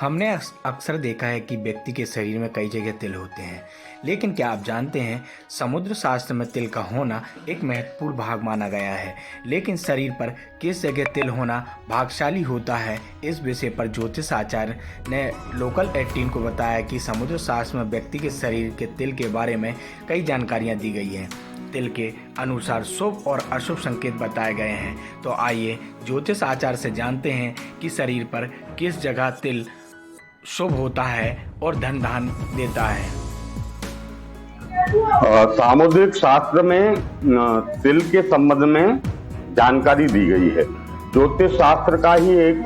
हमने अक्सर देखा है कि व्यक्ति के शरीर में कई जगह तिल होते हैं, लेकिन क्या आप जानते हैं समुद्र शास्त्र में तिल का होना एक महत्वपूर्ण भाग माना गया है। लेकिन शरीर पर किस जगह तिल होना भाग्यशाली होता है, इस विषय पर ज्योतिष आचार्य ने लोकल 18 को बताया कि समुद्र शास्त्र में व्यक्ति के शरीर के तिल के बारे में कई जानकारियाँ दी गई हैं। तिल के अनुसार शुभ और अशुभ संकेत बताए गए हैं। तो आइए ज्योतिष आचार्य से जानते हैं कि शरीर पर किस जगह तिल शुभ होता है और धन धान देता है। सामुद्रिक शास्त्र में तिल के संबंध में जानकारी दी गई है। ज्योतिष शास्त्र का ही एक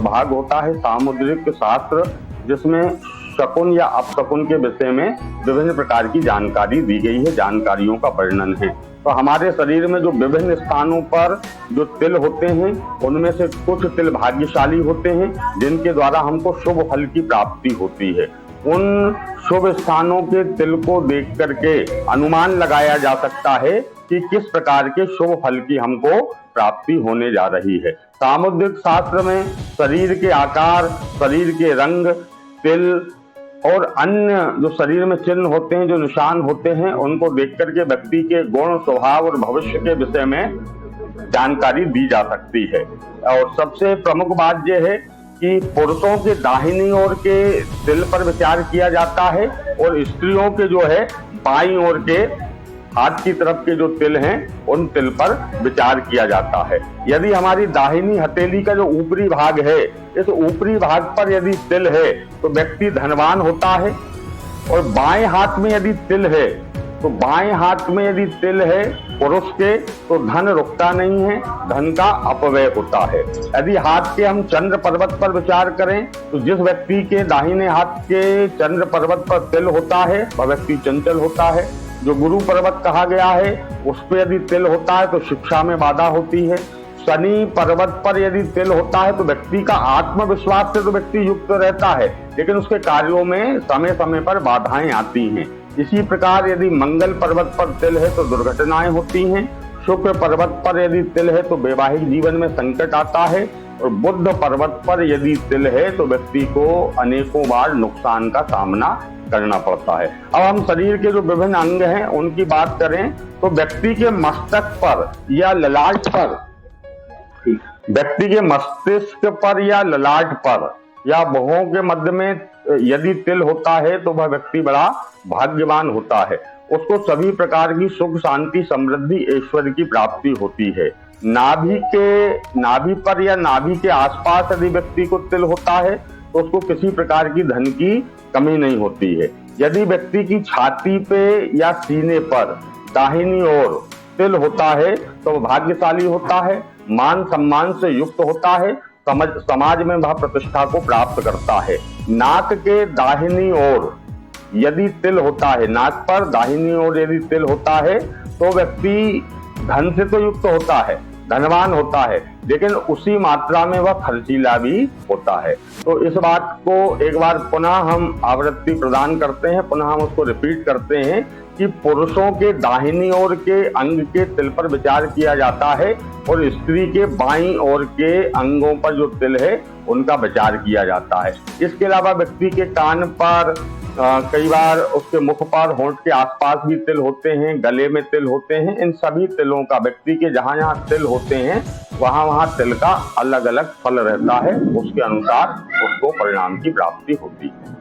भाग होता है सामुद्रिक शास्त्र, जिसमें शकुन या अपशकुन के विषय में विभिन्न प्रकार की जानकारी दी गई है, जानकारियों का वर्णन है। तो हमारे शरीर में जो विभिन्न स्थानों पर जो तिल होते हैं, उनमें से कुछ तिल भाग्यशाली होते हैं, जिनके द्वारा हमको शुभ फल की प्राप्ति होती है। उन शुभ स्थानों के तिल को देख करके अनुमान लगाया जा सकता है कि किस प्रकार के शुभ फल की हमको प्राप्ति होने जा रही है। सामुद्रिक शास्त्र में शरीर के आकार, शरीर के रंग, तिल और अन्य जो शरीर में चिन्ह होते हैं, जो निशान होते हैं, उनको देख करके व्यक्ति के गुण, स्वभाव और भविष्य के विषय में जानकारी दी जा सकती है। और सबसे प्रमुख बात यह है कि पुरुषों के दाहिनी ओर के तिल पर विचार किया जाता है और स्त्रियों के जो है बाईं ओर के हाथ की तरफ के जो तिल हैं, उन तिल पर विचार किया जाता है। यदि हमारी दाहिनी हथेली का जो ऊपरी भाग है, इस ऊपरी भाग पर यदि तिल है तो व्यक्ति धनवान होता है। और बाएं हाथ में यदि तिल है, तो बाएं हाथ में यदि तिल है पुरुष के, तो धन रुकता नहीं है, धन का अपव्यय होता है। यदि हाथ के हम चंद्र पर्वत पर विचार करें, तो जिस व्यक्ति के दाहिने हाथ के चंद्र पर्वत पर तिल होता है, वह व्यक्ति चंचल होता है। जो गुरु पर्वत कहा गया है, उस पर यदि तिल होता है तो शिक्षा में बाधा होती है। शनि पर्वत पर यदि तिल होता है तो व्यक्ति का आत्मविश्वास से तो व्यक्ति युक्त रहता है, लेकिन उसके कार्यों में समय समय पर बाधाएं आती हैं। इसी प्रकार यदि मंगल पर्वत पर तिल है तो दुर्घटनाएं होती हैं। शुक्र पर्वत पर यदि तिल है तो वैवाहिक जीवन में संकट आता है। और बुध पर्वत पर यदि तिल है तो व्यक्ति को अनेकों बार नुकसान का सामना करना पड़ता है। अब हम शरीर के जो विभिन्न अंग हैं उनकी बात करें तो व्यक्ति के मस्तक पर या ललाट पर, व्यक्ति के मस्तिष्क पर या ललाट पर या भौहों के मध्य में यदि तिल होता है तो वह व्यक्ति बड़ा भाग्यवान होता है। उसको सभी प्रकार की सुख, शांति, समृद्धि, ऐश्वर्य की प्राप्ति होती है। नाभि पर या नाभि के आसपास यदि व्यक्ति को तिल होता है तो उसको किसी प्रकार की धन की कमी नहीं होती है। यदि व्यक्ति की छाती पे या सीने पर दाहिनी ओर तिल होता है तो वह भाग्यशाली होता है, मान सम्मान से युक्त होता है, समाज में वह प्रतिष्ठा को प्राप्त करता है। नाक के दाहिनी ओर यदि तिल होता है, नाक पर दाहिनी ओर यदि तिल होता है तो व्यक्ति धन से तो युक्त होता है, धनवान होता है, लेकिन उसी मात्रा में वह खर्चीला भी होता है। तो इस बात को एक बार पुनः हम आवृत्ति प्रदान करते हैं, पुनः हम उसको रिपीट करते हैं कि पुरुषों के दाहिनी ओर के अंग के तिल पर विचार किया जाता है और स्त्री के बाईं ओर के अंगों पर जो तिल है उनका विचार किया जाता है। इसके अलावा व्यक्ति के कान पर, कई बार उसके मुख पर, होंठ के आसपास भी तिल होते हैं, गले में तिल होते हैं। इन सभी तिलों का व्यक्ति के जहां जहां तिल होते हैं वहां तिल का अलग अलग फल रहता है, उसके अनुसार उसको परिणाम की प्राप्ति होती है।